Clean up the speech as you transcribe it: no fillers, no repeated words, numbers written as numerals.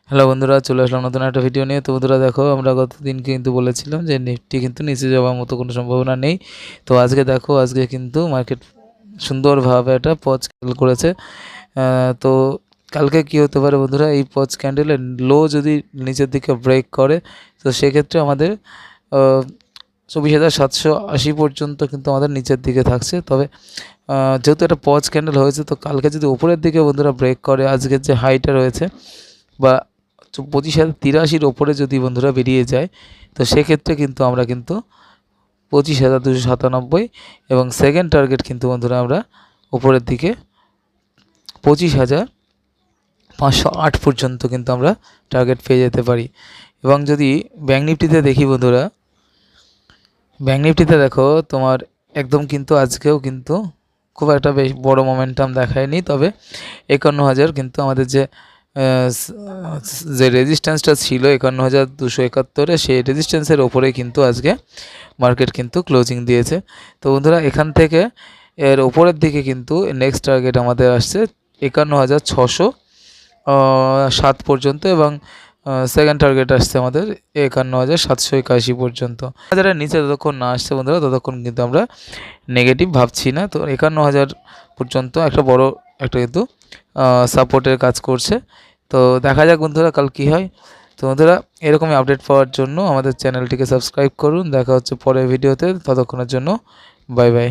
Hello বন্ধুরা, চলে আসলাম নতুন একটা ভিডিও নিয়ে। তো বন্ধুরা দেখো, আমরা গতদিন কিন্তু বলেছিলাম যে নিফটি কিন্তু নিচে যাওয়ার মতো কোনো সম্ভাবনা নেই। তো আজকে দেখো, আজকে কিন্তু মার্কেট সুন্দরভাবে একটা পজ ক্যান্ডেল করেছে। তো কালকে কি হতে পারে বন্ধুরা, এই পজ ক্যান্ডেলের লো যদি নিচের দিকে ব্রেক করে, তো সেক্ষেত্রে আমাদের 24,780 পর্যন্ত কিন্তু আমাদের নিচের দিকে থাকছে। তবে যেহেতু একটা পজ ক্যান্ডেল হয়েছে, তো কালকে যদি উপরের দিকে বন্ধুরা ব্রেক করে আজকের যে হাইটা রয়েছে বা 25,083 ওপরে যদি বন্ধুরা বেরিয়ে যায়, তো সেক্ষেত্রে কিন্তু আমরা কিন্তু 25,297 এবং সেকেন্ড টার্গেট কিন্তু বন্ধুরা আমরা উপরের দিকে 25,508 পর্যন্ত কিন্তু আমরা টার্গেট পেয়ে যেতে পারি। এবং যদি ব্যাঙ্ক নিফটিতে দেখি বন্ধুরা, ব্যাঙ্ক নিফটিতে দেখো তোমার একদম কিন্তু আজকেও কিন্তু খুব একটা বেশ বড় মোমেন্টাম দেখায়নি। তবে 51,000 কিন্তু আমাদের যে রেজিস্ট্যান্সটা ছিল 51,271, সেই রেজিস্ট্যান্সের ওপরে কিন্তু আজকে মার্কেট কিন্তু ক্লোজিং দিয়েছে। তো বন্ধুরা এখান থেকে এর ওপরের দিকে কিন্তু নেক্সট টার্গেট আমাদের আসছে 51,607 পর্যন্ত এবং সেকেন্ড টার্গেট আসছে আমাদের 51,781 পর্যন্ত। যারা নিচে যতক্ষণ না আসছে বন্ধুরা, ততক্ষণ কিন্তু আমরা নেগেটিভ ভাবছি না। তো 51,000 পর্যন্ত একটা বড় একটা কিন্তু সাপোর্টের কাজ করছে। তো দেখা যাক বন্ধুরা কাল কী হয়। তো বন্ধুরা এরকমই আপডেট পাওয়ার জন্য আমাদের চ্যানেলটিকে সাবস্ক্রাইব করুন। দেখা হচ্ছে পরের ভিডিওতে, ততক্ষণের জন্য বাই বাই।